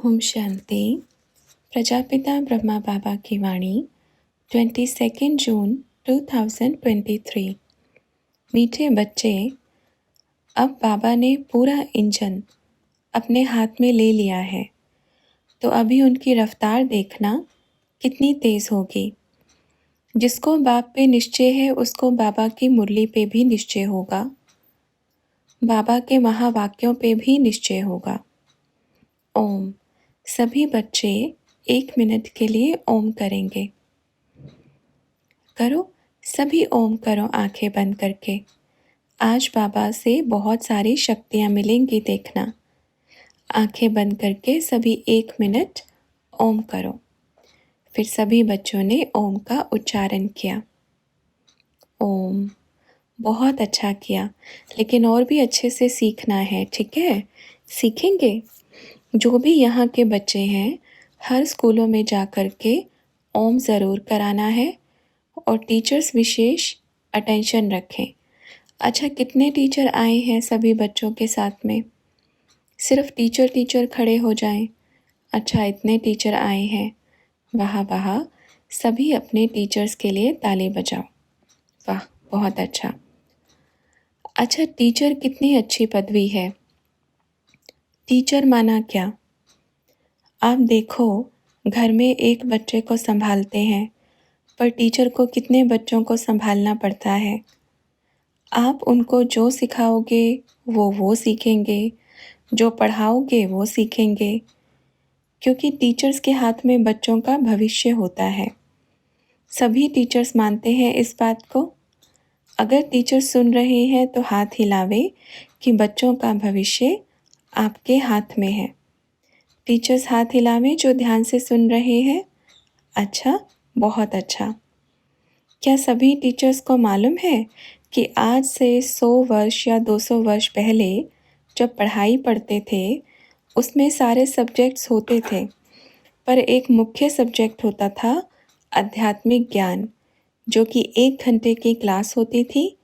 ओम शांति। प्रजापिता ब्रह्मा बाबा की वाणी 22 जून 2023। मीठे बच्चे, अब बाबा ने पूरा इंजन अपने हाथ में ले लिया है, तो अभी उनकी रफ्तार देखना कितनी तेज़ होगी। जिसको बाप पे निश्चय है उसको बाबा की मुरली पे भी निश्चय होगा, बाबा के महावाक्यों पे भी निश्चय होगा। ओम। सभी बच्चे 1 मिनट के लिए ओम करेंगे। करो, सभी ओम करो आंखें बंद करके। आज बाबा से बहुत सारी शक्तियाँ मिलेंगी देखना। आंखें बंद करके सभी 1 मिनट ओम करो। फिर सभी बच्चों ने ओम का उच्चारण किया। ओम। बहुत अच्छा किया, लेकिन और भी अच्छे से सीखना है, ठीक है? सीखेंगे। जो भी यहाँ के बच्चे हैं, हर स्कूलों में जा कर के ओम ज़रूर कराना है और टीचर्स विशेष अटेंशन रखें। अच्छा, कितने टीचर आए हैं सभी बच्चों के साथ में? सिर्फ टीचर खड़े हो जाएं। अच्छा, इतने टीचर आए हैं, वाह वाह। सभी अपने टीचर्स के लिए ताली बजाओ। वाह, बहुत अच्छा। अच्छा, टीचर कितनी अच्छी पदवी है। टीचर माना क्या? आप देखो, घर में एक बच्चे को संभालते हैं, पर टीचर को कितने बच्चों को संभालना पड़ता है। आप उनको जो सिखाओगे वो सीखेंगे, जो पढ़ाओगे वो सीखेंगे, क्योंकि टीचर्स के हाथ में बच्चों का भविष्य होता है। सभी टीचर्स मानते हैं इस बात को। अगर टीचर सुन रहे हैं तो हाथ हिलावे कि बच्चों का भविष्य आपके हाथ में है। टीचर्स हाथ हिलावे जो ध्यान से सुन रहे हैं। अच्छा, बहुत अच्छा। क्या सभी टीचर्स को मालूम है कि आज से 100 वर्ष या 200 वर्ष पहले जब पढ़ाई पढ़ते थे, उसमें सारे सब्जेक्ट्स होते थे, पर एक मुख्य सब्जेक्ट होता था आध्यात्मिक ज्ञान, जो कि 1 घंटे की क्लास होती थी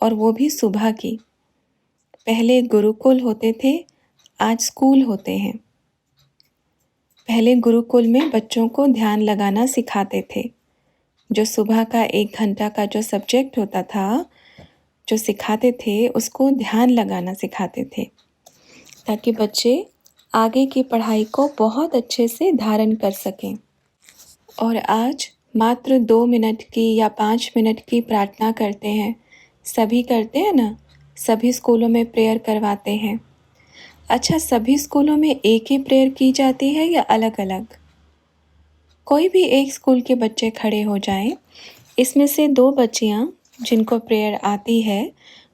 और वो भी सुबह की। पहले गुरुकुल होते थे, आज स्कूल होते हैं। पहले गुरुकुल में बच्चों को ध्यान लगाना सिखाते थे। जो सुबह का 1 घंटा का जो सब्जेक्ट होता था, जो सिखाते थे, उसको ध्यान लगाना सिखाते थे, ताकि बच्चे आगे की पढ़ाई को बहुत अच्छे से धारण कर सकें। और आज मात्र 2 मिनट की या 5 मिनट की प्रार्थना करते हैं। सभी करते हैं ना? सभी स्कूलों में प्रेयर करवाते हैं। अच्छा, सभी स्कूलों में एक ही प्रेयर की जाती है या अलग अलग? कोई भी एक स्कूल के बच्चे खड़े हो जाएं। इसमें से 2 बच्चियां जिनको प्रेयर आती है,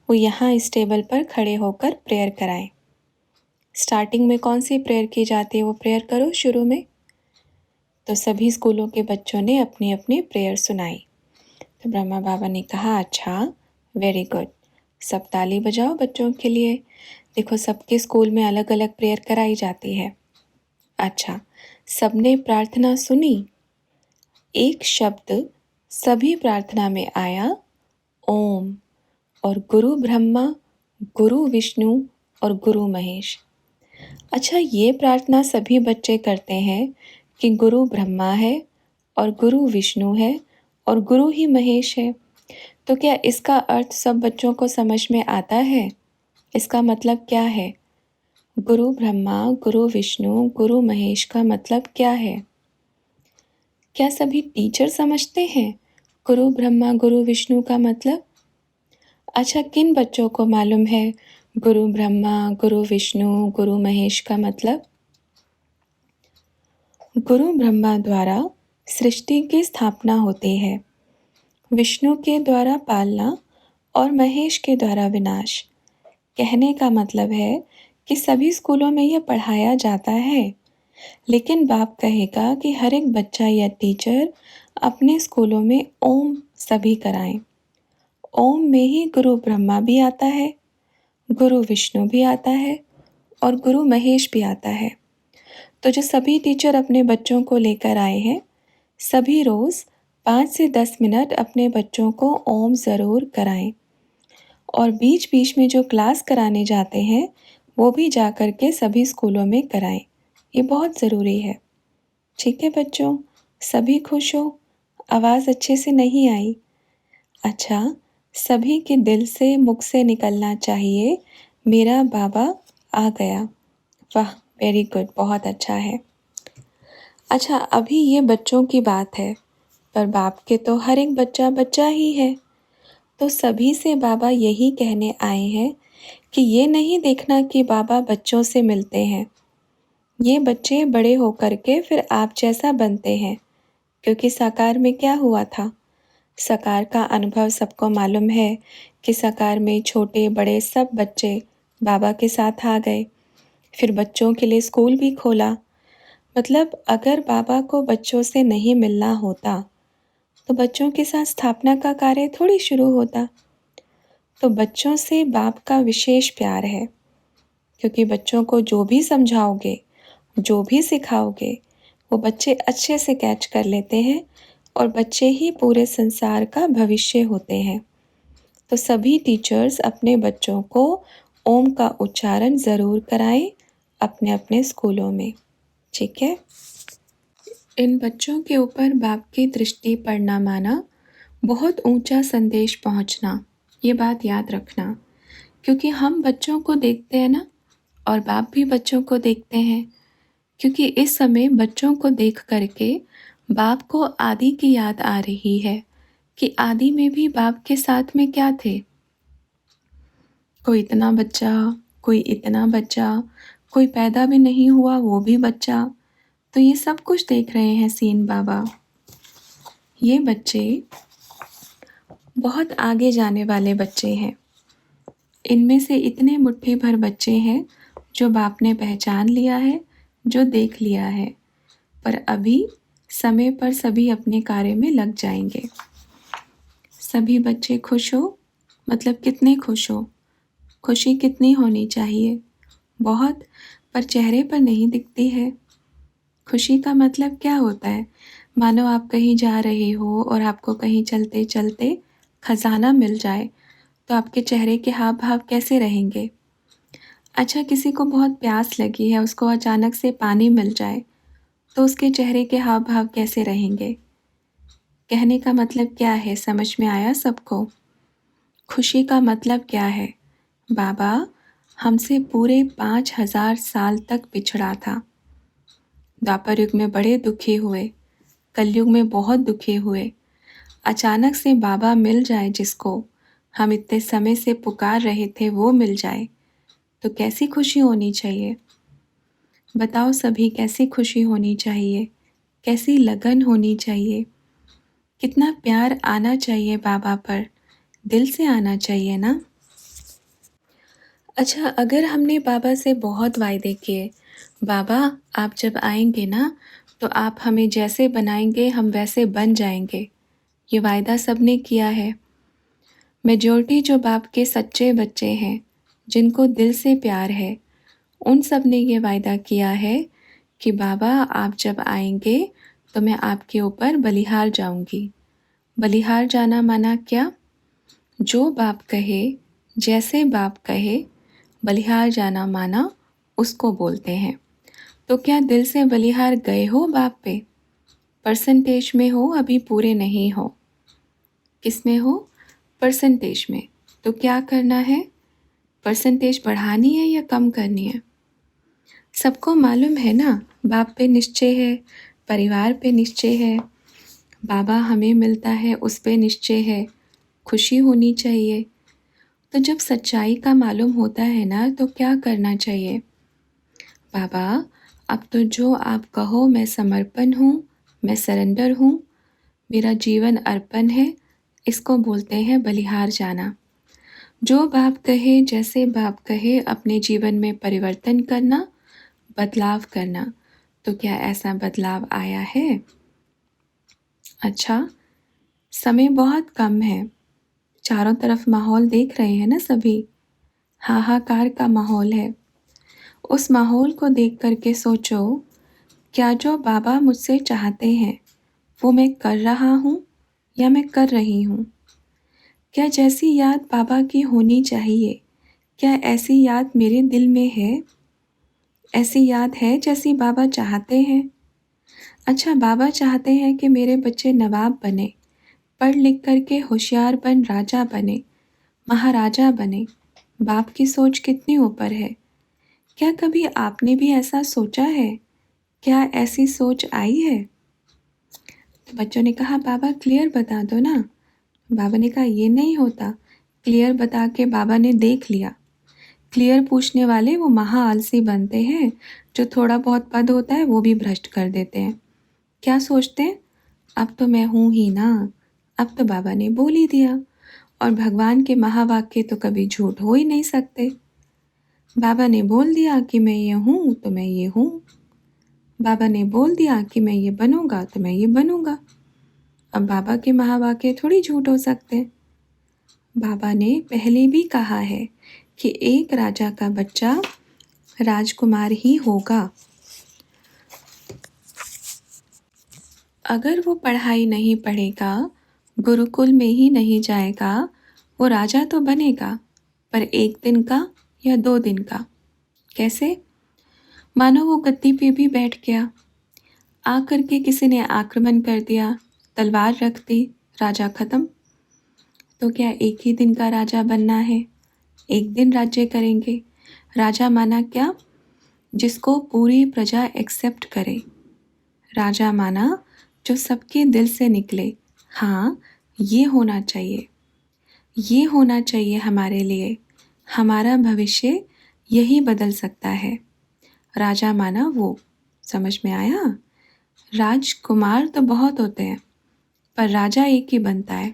वो यहाँ इस टेबल पर खड़े होकर प्रेयर कराएं। स्टार्टिंग में कौन सी प्रेयर की जाती है वो प्रेयर करो शुरू में। तो सभी स्कूलों के बच्चों ने अपनी अपनी प्रेयर सुनाई। तो ब्रह्मा बाबा ने कहा, अच्छा, वेरी गुड। सब ताली बजाओ बच्चों के लिए। देखो, सबके स्कूल में अलग अलग प्रेयर कराई जाती है। अच्छा, सबने प्रार्थना सुनी। एक शब्द सभी प्रार्थना में आया, ओम। और गुरु ब्रह्मा, गुरु विष्णु और गुरु महेश। अच्छा, ये प्रार्थना सभी बच्चे करते हैं कि गुरु ब्रह्मा है और गुरु विष्णु है और गुरु ही महेश है। तो क्या इसका अर्थ सब बच्चों को समझ में आता है? इसका मतलब क्या है? गुरु ब्रह्मा, गुरु विष्णु, गुरु महेश का मतलब क्या है? क्या सभी टीचर समझते हैं गुरु ब्रह्मा, गुरु विष्णु का मतलब? अच्छा, किन बच्चों को मालूम है गुरु ब्रह्मा, गुरु विष्णु, गुरु महेश का मतलब? गुरु ब्रह्मा द्वारा सृष्टि की स्थापना होती है, विष्णु के द्वारा पालना और महेश के द्वारा विनाश। कहने का मतलब है कि सभी स्कूलों में यह पढ़ाया जाता है, लेकिन बाप कहेगा कि हर एक बच्चा या टीचर अपने स्कूलों में ओम सभी कराएं। ओम में ही गुरु ब्रह्मा भी आता है, गुरु विष्णु भी आता है और गुरु महेश भी आता है। तो जो सभी टीचर अपने बच्चों को लेकर आए हैं, सभी रोज़ 5 से 10 मिनट अपने बच्चों को ओम ज़रूर कराएं। और बीच बीच में जो क्लास कराने जाते हैं, वो भी जा कर के सभी स्कूलों में कराएं। ये बहुत ज़रूरी है। ठीक है बच्चों, सभी खुश हो? आवाज़ अच्छे से नहीं आई। अच्छा, सभी के दिल से मुख से निकलना चाहिए, मेरा बाबा आ गया। वाह! वेरी गुड, बहुत अच्छा है। अच्छा, अभी ये बच्चों की बात है, पर बाप के तो हर एक बच्चा बच्चा ही है। तो सभी से बाबा यही कहने आए हैं कि ये नहीं देखना कि बाबा बच्चों से मिलते हैं। ये बच्चे बड़े होकर के फिर आप जैसा बनते हैं, क्योंकि साकार में क्या हुआ था? साकार का अनुभव सबको मालूम है कि साकार में छोटे बड़े सब बच्चे बाबा के साथ आ गए। फिर बच्चों के लिए स्कूल भी खोला। मतलब अगर बाबा को बच्चों से नहीं मिलना होता, तो बच्चों के साथ स्थापना का कार्य थोड़ी शुरू होता। तो बच्चों से बाप का विशेष प्यार है, क्योंकि बच्चों को जो भी समझाओगे, जो भी सिखाओगे, वो बच्चे अच्छे से कैच कर लेते हैं और बच्चे ही पूरे संसार का भविष्य होते हैं। तो सभी टीचर्स अपने बच्चों को ओम का उच्चारण ज़रूर कराएं अपने अपने स्कूलों में। ठीक है? इन बच्चों के ऊपर बाप की दृष्टि पड़ना माना बहुत ऊंचा संदेश पहुंचना, ये बात याद रखना, क्योंकि हम बच्चों को देखते हैं ना, और बाप भी बच्चों को देखते हैं, क्योंकि इस समय बच्चों को देख करके बाप को आदि की याद आ रही है कि आदि में भी बाप के साथ में क्या थे। कोई इतना बच्चा, कोई इतना बच्चा, कोई पैदा भी नहीं हुआ वो भी बच्चा। तो ये सब कुछ देख रहे हैं सीन बाबा। ये बच्चे बहुत आगे जाने वाले बच्चे हैं। इनमें से इतने मुट्ठी भर बच्चे हैं जो बाप ने पहचान लिया है, जो देख लिया है, पर अभी समय पर सभी अपने कार्य में लग जाएंगे। सभी बच्चे खुश हो, मतलब कितने खुश हो? खुशी कितनी होनी चाहिए? बहुत, पर चेहरे पर नहीं दिखती है। खुशी का मतलब क्या होता है? मानो आप कहीं जा रहे हो और आपको कहीं चलते चलते खजाना मिल जाए, तो आपके चेहरे के हाव भाव कैसे रहेंगे? अच्छा, किसी को बहुत प्यास लगी है, उसको अचानक से पानी मिल जाए, तो उसके चेहरे के हाव भाव कैसे रहेंगे? कहने का मतलब क्या है, समझ में आया सबको? खुशी का मतलब क्या है? बाबा हमसे पूरे 5000 साल तक बिछड़ा था। द्वापर युग में बड़े दुखी हुए, कलयुग में बहुत दुखी हुए। अचानक से बाबा मिल जाए, जिसको हम इतने समय से पुकार रहे थे वो मिल जाए, तो कैसी खुशी होनी चाहिए? बताओ सभी, कैसी खुशी होनी चाहिए? कैसी लगन होनी चाहिए? कितना प्यार आना चाहिए बाबा पर, दिल से आना चाहिए ना। अच्छा, अगर हमने बाबा से बहुत वायदे किए, बाबा आप जब आएंगे ना, तो आप हमें जैसे बनाएंगे हम वैसे बन जाएंगे, ये वायदा सबने किया है। मेजॉरिटी जो बाप के सच्चे बच्चे हैं, जिनको दिल से प्यार है, उन सब ने ये वायदा किया है कि बाबा आप जब आएंगे तो मैं आपके ऊपर बलिहार जाऊंगी। बलिहार जाना माना क्या? जो बाप कहे, जैसे बाप कहे, बलिहार जाना माना उसको बोलते हैं। तो क्या दिल से बलिहार गए हो बाप पे? परसेंटेज में हो, अभी पूरे नहीं हो। किस में हो? परसेंटेज में। तो क्या करना है? परसेंटेज बढ़ानी है या कम करनी है? सबको मालूम है ना, बाप पे निश्चय है, परिवार पे निश्चय है, बाबा हमें मिलता है उस पे निश्चय है, खुशी होनी चाहिए। तो जब सच्चाई का मालूम होता है ना, तो क्या करना चाहिए? बाबा अब तो जो आप कहो मैं समर्पण हूँ, मैं सरेंडर हूँ, मेरा जीवन अर्पण है, इसको बोलते हैं बलिहार जाना। जो बाप कहे, जैसे बाप कहे, अपने जीवन में परिवर्तन करना, बदलाव करना। तो क्या ऐसा बदलाव आया है? अच्छा, समय बहुत कम है, चारों तरफ माहौल देख रहे हैं ना सभी, हाहाकार का माहौल है। उस माहौल को देख करके सोचो, क्या जो बाबा मुझसे चाहते हैं वो मैं कर रहा हूँ या मैं कर रही हूँ? क्या जैसी याद बाबा की होनी चाहिए, क्या ऐसी याद मेरे दिल में है? ऐसी याद है जैसी बाबा चाहते हैं। अच्छा, बाबा चाहते हैं कि मेरे बच्चे नवाब बने, पढ़ लिख कर के होशियार बन राजा बने, महाराजा बने। बाप की सोच कितनी ऊपर है। क्या कभी आपने भी ऐसा सोचा है? क्या ऐसी सोच आई है? तो बच्चों ने कहा, बाबा क्लियर बता दो ना। बाबा ने कहा, ये नहीं होता। क्लियर बता के बाबा ने देख लिया। क्लियर पूछने वाले वो महा आलसी बनते हैं, जो थोड़ा बहुत पद होता है वो भी भ्रष्ट कर देते हैं। क्या सोचते हैं, अब तो मैं हूँ ही ना, अब तो बाबा ने बोल ही दिया, और भगवान के महावाक्य तो कभी झूठ हो ही नहीं सकते। बाबा ने बोल दिया कि मैं ये हूँ तो मैं ये हूँ। बाबा ने बोल दिया कि मैं ये बनूंगा तो मैं ये बनूंगा। अब बाबा के महावाक्य थोड़ी झूठ हो सकते। बाबा ने पहले भी कहा है कि एक राजा का बच्चा राजकुमार ही होगा। अगर वो पढ़ाई नहीं पढ़ेगा, गुरुकुल में ही नहीं जाएगा, वो राजा तो बनेगा, पर 1 दिन का या 2 दिन का। कैसे? मानो वो गद्दी पे भी बैठ गया, आ करके किसी ने आक्रमण कर दिया, तलवार रख दी, राजा खत्म। तो क्या 1 ही दिन का राजा बनना है? 1 दिन राज्य करेंगे। राजा माना क्या? जिसको पूरी प्रजा एक्सेप्ट करे। राजा माना जो सबके दिल से निकले, हाँ ये होना चाहिए, ये होना चाहिए हमारे लिए, हमारा भविष्य यही बदल सकता है। राजा माना वो। समझ में आया? राजकुमार तो बहुत होते हैं, पर राजा एक ही बनता है।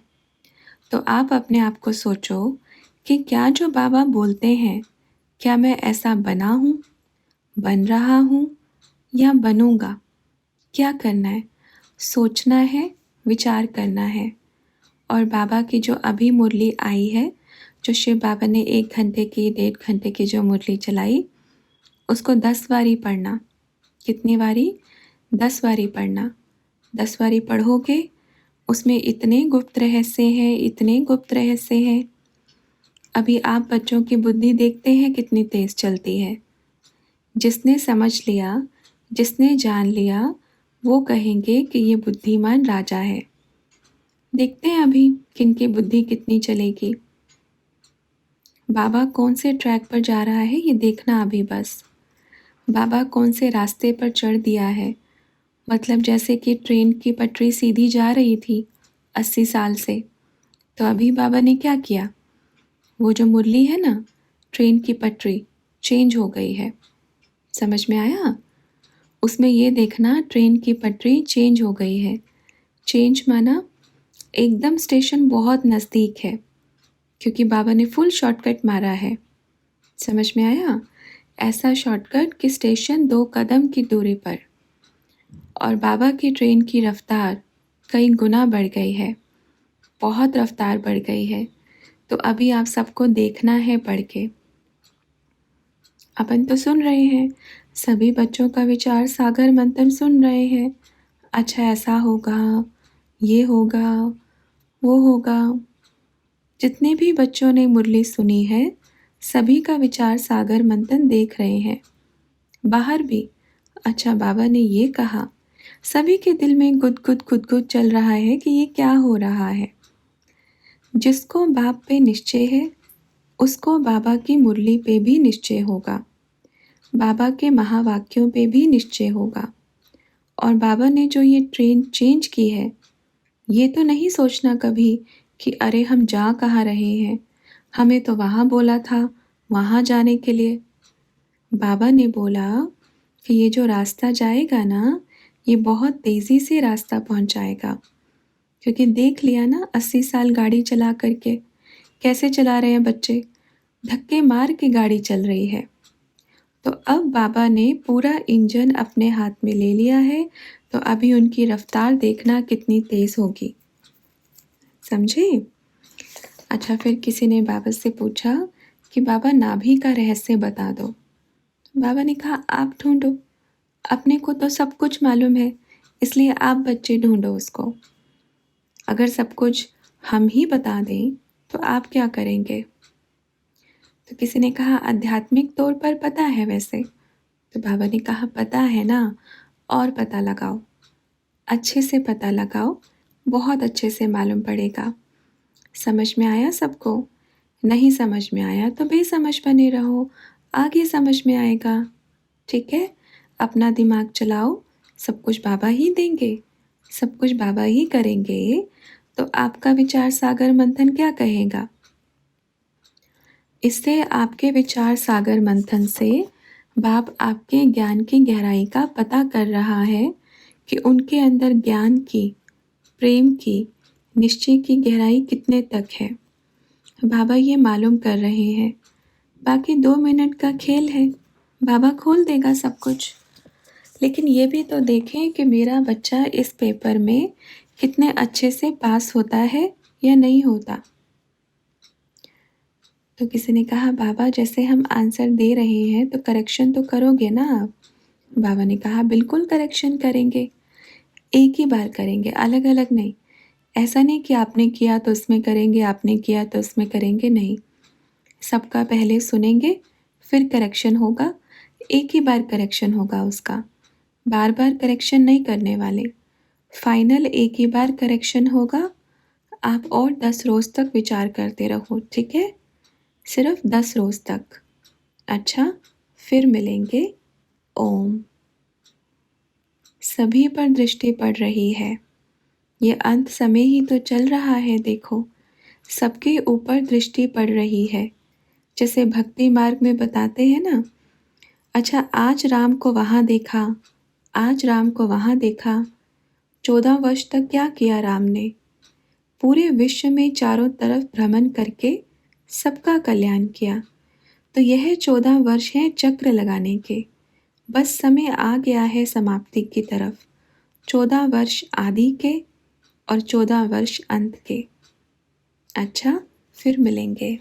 तो आप अपने आप को सोचो कि क्या जो बाबा बोलते हैं, क्या मैं ऐसा बना हूँ, बन रहा हूँ या बनूंगा? क्या करना है? सोचना है, विचार करना है। और बाबा की जो अभी मुरली आई है, जो शिव बाबा ने 1 घंटे की 1.5 घंटे की जो मुरली चलाई, उसको 10 बारी पढ़ना। कितनी बारी? 10 बारी पढ़ना। 10 बारी पढ़ोगे, उसमें इतने गुप्त रहस्य हैं, इतने गुप्त रहस्य हैं। अभी आप बच्चों की बुद्धि देखते हैं कितनी तेज़ चलती है। जिसने समझ लिया, जिसने जान लिया, वो कहेंगे कि ये बुद्धिमान राजा है। देखते हैं अभी किनकी बुद्धि कितनी चलेगी। बाबा कौन से ट्रैक पर जा रहा है ये देखना अभी बस। बाबा कौन से रास्ते पर चढ़ दिया है। मतलब जैसे कि ट्रेन की पटरी सीधी जा रही थी 80 साल से, तो अभी बाबा ने क्या किया? वो जो मुरली है ना, ट्रेन की पटरी चेंज हो गई है। समझ में आया? उसमें ये देखना ट्रेन की पटरी चेंज हो गई है। चेंज माना एकदम स्टेशन बहुत नज़दीक है, क्योंकि बाबा ने फुल शॉर्टकट मारा है। समझ में आया? ऐसा शॉर्टकट कि स्टेशन 2 कदम की दूरी पर। और बाबा की ट्रेन की रफ्तार कई गुना बढ़ गई है, बहुत रफ्तार बढ़ गई है। तो अभी आप सबको देखना है पढ़ के। अपन तो सुन रहे हैं, सभी बच्चों का विचार सागर मंथन सुन रहे हैं। अच्छा ऐसा होगा, ये होगा, वो होगा। जितने भी बच्चों ने मुरली सुनी है, सभी का विचार सागर मंथन देख रहे हैं। बाहर भी, अच्छा बाबा ने ये कहा, सभी के दिल में गुद गुद चल रहा है कि ये क्या हो रहा है। जिसको बाप पे निश्चय है, उसको बाबा की मुरली पे भी निश्चय होगा, बाबा के महावाक्यों पे भी निश्चय होगा। और बाबा ने जो ये ट्रेन चेंज की है, ये तो नहीं सोचना कभी कि अरे हम जा कहाँ रहे हैं, हमें तो वहाँ बोला था वहाँ जाने के लिए। बाबा ने बोला कि ये जो रास्ता जाएगा ना, ये बहुत तेज़ी से रास्ता पहुँचाएगा। क्योंकि देख लिया ना 80 साल गाड़ी चला करके कैसे चला रहे हैं बच्चे, धक्के मार के गाड़ी चल रही है। तो अब बाबा ने पूरा इंजन अपने हाथ में ले लिया है, तो अभी उनकी रफ्तार देखना कितनी तेज़ होगी। समझे? अच्छा, फिर किसी ने बाबा से पूछा कि बाबा नाभि का रहस्य बता दो। बाबा ने कहा आप ढूंढो, अपने को तो सब कुछ मालूम है, इसलिए आप बच्चे ढूंढो उसको। अगर सब कुछ हम ही बता दें तो आप क्या करेंगे? तो किसी ने कहा आध्यात्मिक तौर पर पता है वैसे। तो बाबा ने कहा पता है ना, और पता लगाओ, अच्छे से पता लगाओ, बहुत अच्छे से मालूम पड़ेगा। समझ में आया सबको? नहीं समझ में आया तो बेसमझ बने रहो, आगे समझ में आएगा। ठीक है, अपना दिमाग चलाओ, सब कुछ बाबा ही देंगे, सब कुछ बाबा ही करेंगे। तो आपका विचार सागर मंथन क्या कहेगा? इससे आपके विचार सागर मंथन से बाप आपके ज्ञान की गहराई का पता कर रहा है कि उनके अंदर ज्ञान की, प्रेम की, निश्चय की गहराई कितने तक है। बाबा ये मालूम कर रहे हैं। बाकी 2 मिनट का खेल है, बाबा खोल देगा सब कुछ। लेकिन ये भी तो देखें कि मेरा बच्चा इस पेपर में कितने अच्छे से पास होता है या नहीं होता। तो किसी ने कहा बाबा जैसे हम आंसर दे रहे हैं तो करेक्शन तो करोगे ना आप? बाबा ने कहा बिल्कुल करेक्शन करेंगे, एक ही बार करेंगे, अलग अलग नहीं। ऐसा नहीं कि आपने किया तो उसमें करेंगे, आपने किया तो उसमें करेंगे, नहीं। सबका पहले सुनेंगे, फिर करेक्शन होगा, एक ही बार करेक्शन होगा उसका, बार बार करेक्शन नहीं करने वाले। फाइनल एक ही बार करेक्शन होगा। आप और 10 रोज़ तक विचार करते रहो, ठीक है? सिर्फ 10 रोज़ तक। अच्छा, फिर मिलेंगे। ओम। सभी पर दृष्टि पड़ रही है। ये अंत समय ही तो चल रहा है, देखो, सबके ऊपर दृष्टि पड़ रही है। जैसे भक्ति मार्ग में बताते हैं ना, अच्छा आज राम को वहाँ देखा, आज राम को वहाँ देखा। 14 वर्ष तक क्या किया राम ने? पूरे विश्व में चारों तरफ भ्रमण करके सबका कल्याण किया। तो यह 14 वर्ष हैं चक्र लगाने के। बस समय आ गया है समाप्ति की तरफ। 14 वर्ष आदि के और 14 वर्ष अंत के। अच्छा, फिर मिलेंगे।